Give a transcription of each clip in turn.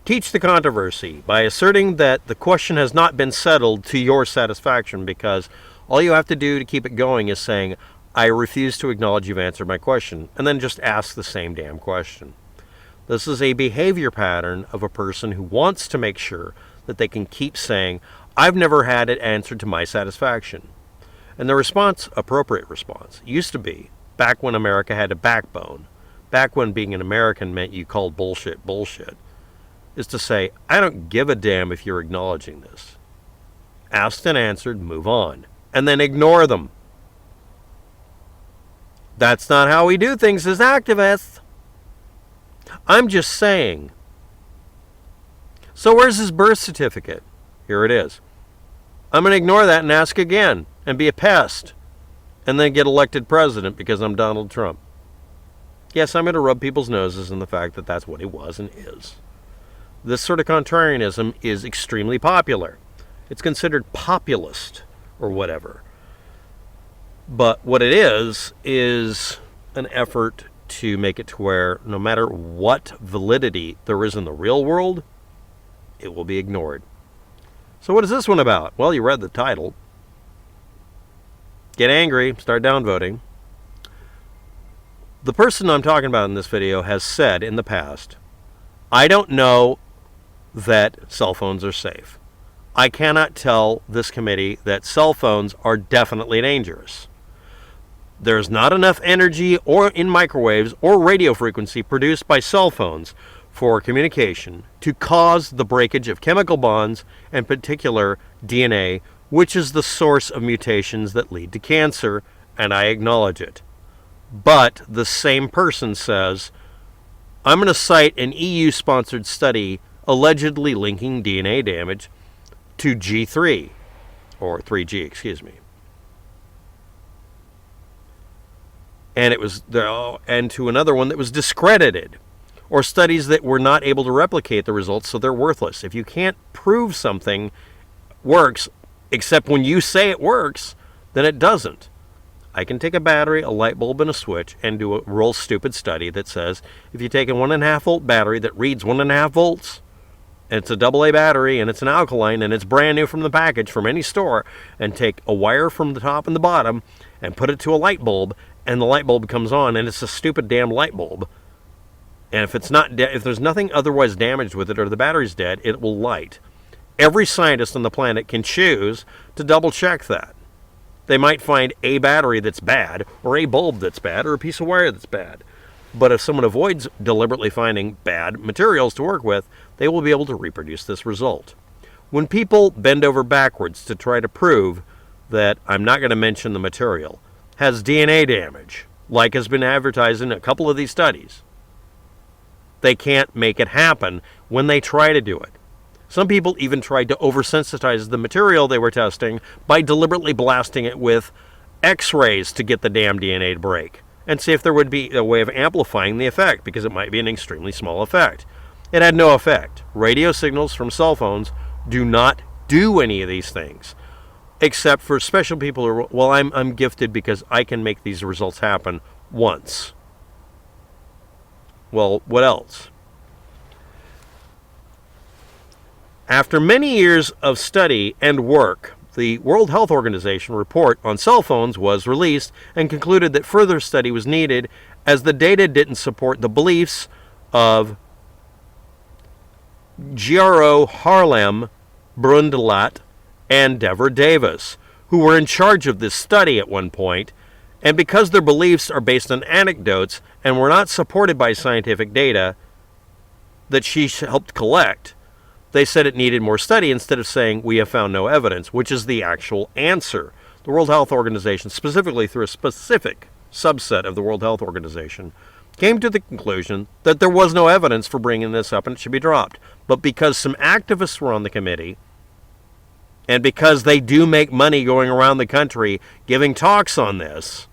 teach the controversy by asserting that the question has not been settled to your satisfaction, because all you have to do to keep it going is saying, I refuse to acknowledge you've answered my question, and then just ask the same damn question. This is a behavior pattern of a person who wants to make sure that they can keep saying, I've never had it answered to my satisfaction. And the response, appropriate response, used to be, back when America had a backbone, back when being an American meant you called bullshit, is to say, I don't give a damn if you're acknowledging this. Asked and answered, move on. And then ignore them. That's not how we do things as activists. I'm just saying. So where's his birth certificate? Here it is. I'm going to ignore that and ask again and be a pest and then get elected president because I'm Donald Trump. Yes, I'm going to rub people's noses in the fact that that's what he was and is. This sort of contrarianism is extremely popular. It's considered populist or whatever. But what it is an effort to make it to where no matter what validity there is in the real world, it will be ignored. So what is this one about? Well, you read the title. Get angry, start downvoting. The person I'm talking about in this video has said in the past, I don't know that cell phones are safe. I cannot tell this committee that cell phones are definitely dangerous. There's not enough energy or in microwaves or radio frequency produced by cell phones for communication to cause the breakage of chemical bonds, and particular DNA, which is the source of mutations that lead to cancer, and I acknowledge it. But the same person says, I'm going to cite an EU-sponsored study allegedly linking DNA damage to G3, or 3G, excuse me. And it was and to another one that was discredited, or studies that were not able to replicate the results, so they're worthless. If you can't prove something works, except when you say it works, then it doesn't. I can take a battery, a light bulb, and a switch and do a real stupid study that says if you take a 1.5 volt battery that reads 1.5 volts, and it's a AA battery and it's an alkaline and it's brand new from the package from any store, and take a wire from the top and the bottom and put it to a light bulb, and the light bulb comes on, and it's a stupid damn light bulb. And if it's not, if there's nothing otherwise damaged with it or the battery's dead, it will light. Every scientist on the planet can choose to double check that. They might find a battery that's bad, or a bulb that's bad, or a piece of wire that's bad. But if someone avoids deliberately finding bad materials to work with, they will be able to reproduce this result. When people bend over backwards to try to prove that, I'm not going to mention the material, has DNA damage, like has been advertised in a couple of these studies, they can't make it happen when they try to do it. Some people even tried to oversensitize the material they were testing by deliberately blasting it with X-rays to get the damn DNA to break and see if there would be a way of amplifying the effect, because it might be an extremely small effect. It had no effect. Radio signals from cell phones do not do any of these things, except for special people who are, well, I'm gifted because I can make these results happen once. Well, what else? After many years of study and work, the World Health Organization report on cell phones was released and concluded that further study was needed as the data didn't support the beliefs of Gro Harlem Brundtland and Devra Davis, who were in charge of this study at one point, and because their beliefs are based on anecdotes and were not supported by scientific data that she helped collect, they said it needed more study instead of saying, we have found no evidence, which is the actual answer. The World Health Organization, specifically through a specific subset of the World Health Organization, came to the conclusion that there was no evidence for bringing this up and it should be dropped. But because some activists were on the committee, and because they do make money going around the country giving talks on this,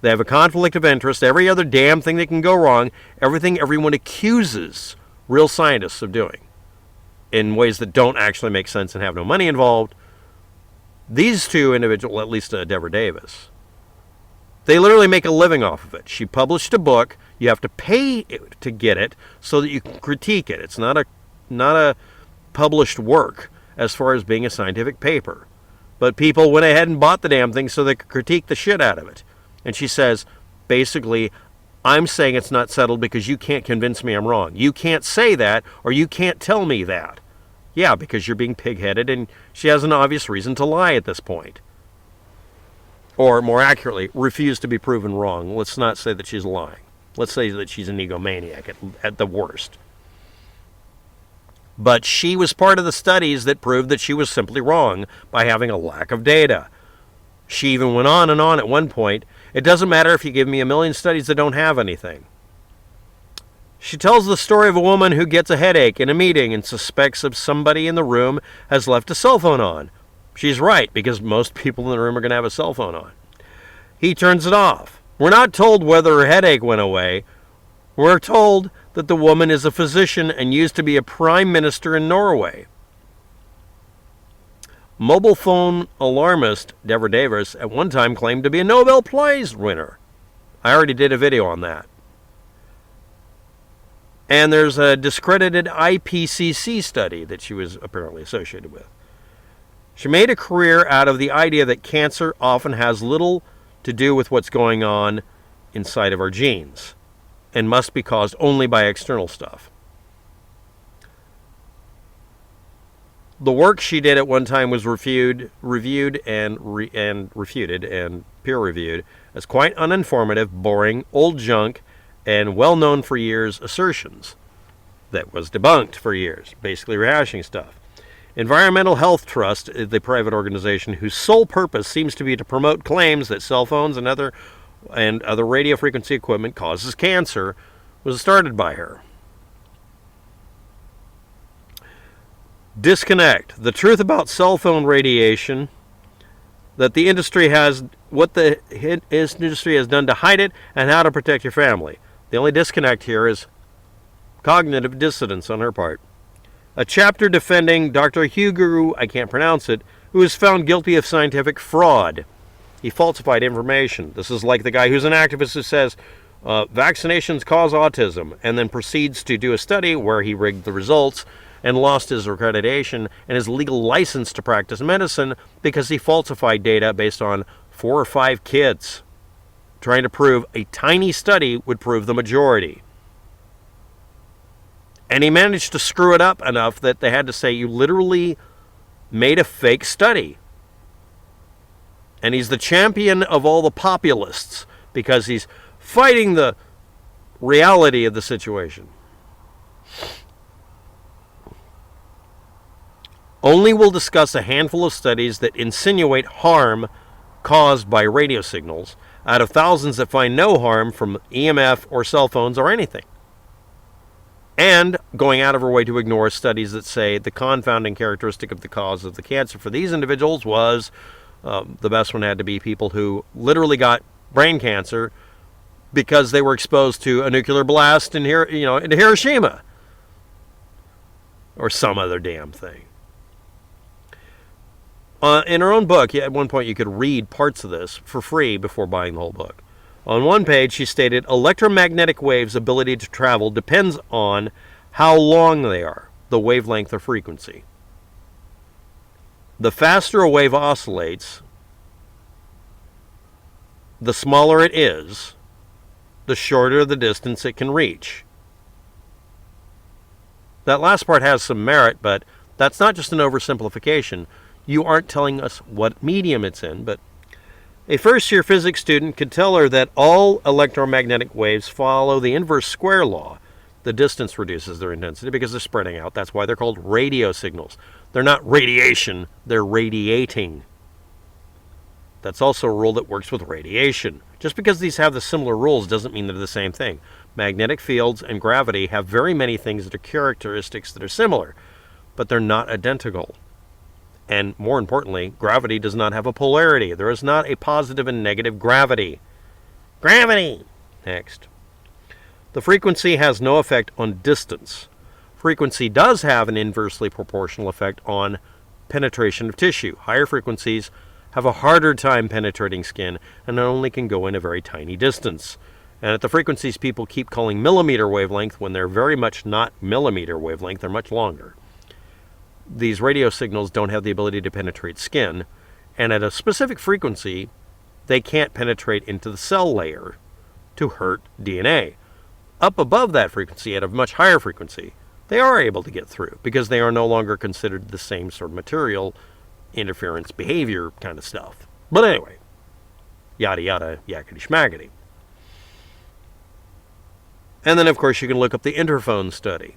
they have a conflict of interest. Every other damn thing that can go wrong, everything everyone accuses real scientists of doing in ways that don't actually make sense and have no money involved. These two individuals, at least Devra Davis, they literally make a living off of it. She published a book. You have to pay to get it so that you can critique it. It's not a published work as far as being a scientific paper. But people went ahead and bought the damn thing so they could critique the shit out of it. And she says, basically, I'm saying it's not settled because you can't convince me I'm wrong. You can't say that, or you can't tell me that. Yeah, because you're being pig-headed, and she has an obvious reason to lie at this point. Or, more accurately, refuse to be proven wrong. Let's not say that she's lying. Let's say that she's an egomaniac at the worst. But she was part of the studies that proved that she was simply wrong by having a lack of data. She even went on and on at one point. It doesn't matter if you give me a million studies that don't have anything. She tells the story of a woman who gets a headache in a meeting and suspects that somebody in the room has left a cell phone on. She's right, because most people in the room are going to have a cell phone on. He turns it off. We're not told whether her headache went away. We're told that the woman is a physician and used to be a prime minister in Norway. Mobile phone alarmist Devra Davis at one time claimed to be a Nobel Prize winner. I already did a video on that. And there's a discredited IPCC study that she was apparently associated with. She made a career out of the idea that cancer often has little to do with what's going on inside of our genes and must be caused only by external stuff. The work she did at one time was reviewed and refuted and peer-reviewed as quite uninformative, boring, old junk, and well-known for years assertions that was debunked for years, basically rehashing stuff. Environmental Health Trust, the private organization whose sole purpose seems to be to promote claims that cell phones and other radio frequency equipment causes cancer, was started by her. Disconnect. The truth about cell phone radiation, that the industry has, what the industry has done to hide it, and how to protect your family. The only disconnect here is cognitive dissonance on her part. A chapter defending Dr. Hugo, I can't pronounce it, who is found guilty of scientific fraud. He falsified information. This is like the guy who's an activist who says vaccinations cause autism and then proceeds to do a study where he rigged the results and lost his accreditation and his legal license to practice medicine because he falsified data based on 4 or 5 kids, trying to prove a tiny study would prove the majority. And he managed to screw it up enough that they had to say, you literally made a fake study. And he's the champion of all the populists because he's fighting the reality of the situation. Only will discuss a handful of studies that insinuate harm caused by radio signals out of thousands that find no harm from EMF or cell phones or anything. And going out of her way to ignore studies that say the confounding characteristic of the cause of the cancer for these individuals was, the best one had to be people who literally got brain cancer because they were exposed to a nuclear blast in Hiroshima. Or some other damn thing. In her own book, at one point you could read parts of this for free before buying the whole book. On one page, she stated, electromagnetic waves' ability to travel depends on how long they are, the wavelength or frequency. The faster a wave oscillates, the smaller it is, the shorter the distance it can reach. That last part has some merit, but that's not just an oversimplification. You aren't telling us what medium it's in, but a first-year physics student could tell her that all electromagnetic waves follow the inverse square law. The distance reduces their intensity because they're spreading out. That's why they're called radio signals. They're not radiation, they're radiating. That's also a rule that works with radiation. Just because these have the similar rules doesn't mean they're the same thing. Magnetic fields and gravity have very many things that are characteristics that are similar, but they're not identical. And more importantly, gravity does not have a polarity. There is not a positive and negative gravity. Gravity! Next. The frequency has no effect on distance. Frequency does have an inversely proportional effect on penetration of tissue. Higher frequencies have a harder time penetrating skin and only can go in a very tiny distance. And at the frequencies people keep calling millimeter wavelength, when they're very much not millimeter wavelength, they're much longer. These radio signals don't have the ability to penetrate skin, and at a specific frequency, they can't penetrate into the cell layer to hurt DNA. Up above that frequency, at a much higher frequency, they are able to get through because they are no longer considered the same sort of material, interference, behavior kind of stuff. But anyway, yada yada, yakety schmaggety. And then, of course, you can look up the interphone study.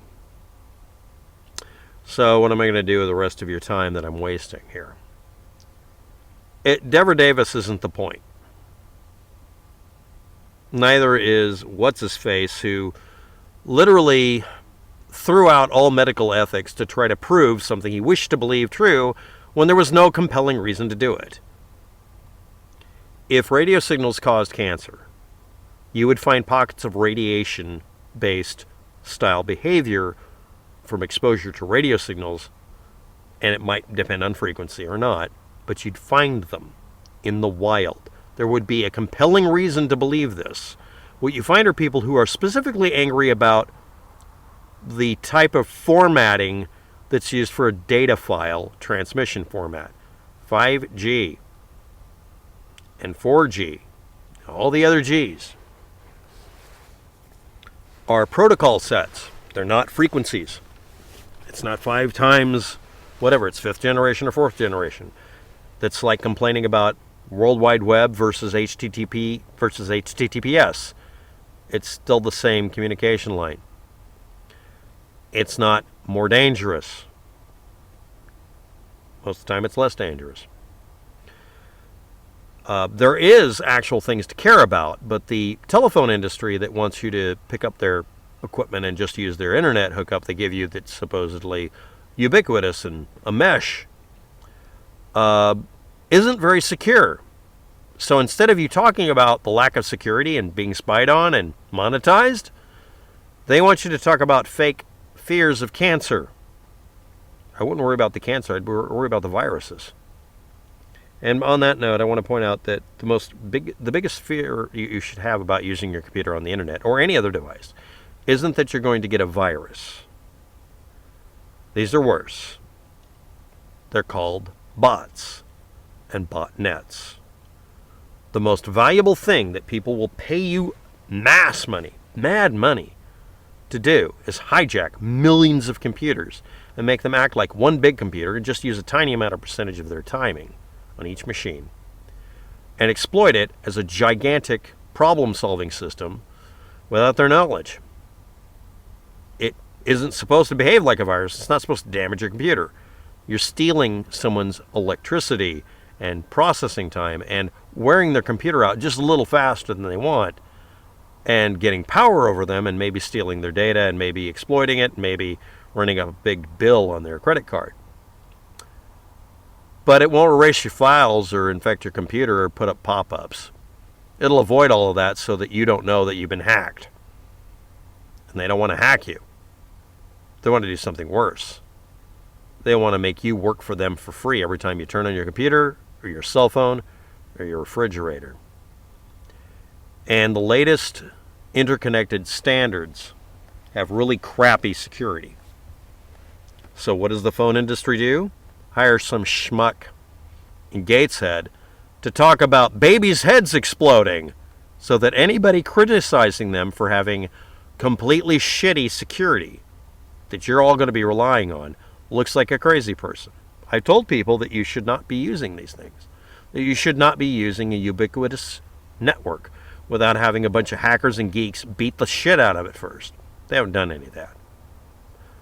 So what am I going to do with the rest of your time that I'm wasting here? Devra Davis isn't the point. Neither is what's-his-face, who literally threw out all medical ethics to try to prove something he wished to believe true when there was no compelling reason to do it. If radio signals caused cancer, you would find pockets of radiation-based style behavior from exposure to radio signals, and it might depend on frequency or not, but you'd find them in the wild. There would be a compelling reason to believe this. What you find are people who are specifically angry about the type of formatting that's used for a data file transmission format. 5G and 4G, all the other Gs, are protocol sets. They're not frequencies. It's not 5 times whatever, it's 5th generation or 4th generation. That's like complaining about World Wide Web versus HTTP versus HTTPS. It's still the same communication line. It's not more dangerous. Most of the time it's less dangerous. There is actual things to care about, but the telephone industry that wants you to pick up their equipment and just use their internet hookup they give you that's supposedly ubiquitous and a mesh isn't very secure. So instead of you talking about the lack of security and being spied on and monetized, they want you to talk about fake fears of cancer. I wouldn't worry about the cancer, I'd worry about the viruses. And on that note, I want to point out that the biggest fear you should have about using your computer on the internet or any other device isn't that you're going to get a virus. These are worse. They're called bots and botnets. The most valuable thing that people will pay you mass money, mad money, to do is hijack millions of computers and make them act like one big computer and just use a tiny amount of percentage of their timing on each machine and exploit it as a gigantic problem-solving system without their knowledge. It isn't supposed to behave like a virus. It's not supposed to damage your computer. You're stealing someone's electricity and processing time and wearing their computer out just a little faster than they want and getting power over them and maybe stealing their data and maybe exploiting it, maybe running up a big bill on their credit card. But it won't erase your files or infect your computer or put up pop-ups. It'll avoid all of that so that you don't know that you've been hacked. And they don't want to hack you. They want to do something worse. They want to make you work for them for free every time you turn on your computer or your cell phone or your refrigerator. And the latest interconnected standards have really crappy security. So what does the phone industry do? Hire some schmuck in Gateshead to talk about babies' heads exploding so that anybody criticizing them for having completely shitty security that you're all going to be relying on looks like a crazy person. I've told people that you should not be using these things. That you should not be using a ubiquitous network without having a bunch of hackers and geeks beat the shit out of it first. They haven't done any of that.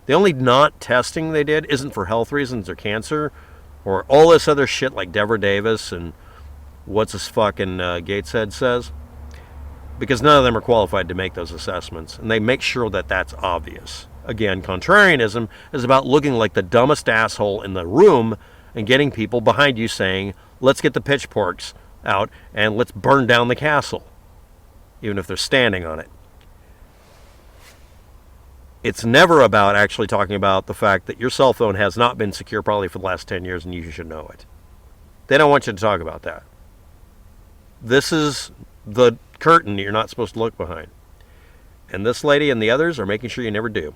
The only not testing they did isn't for health reasons or cancer or all this other shit like Devra Davis and what's his fucking Gateshead says, because none of them are qualified to make those assessments, and they make sure that that's obvious. Again, contrarianism is about looking like the dumbest asshole in the room and getting people behind you saying, let's get the pitchforks out and let's burn down the castle, even if they're standing on it. It's never about actually talking about the fact that your cell phone has not been secure probably for the last 10 years and you should know it. They don't want you to talk about that. This is the curtain you're not supposed to look behind. And this lady and the others are making sure you never do.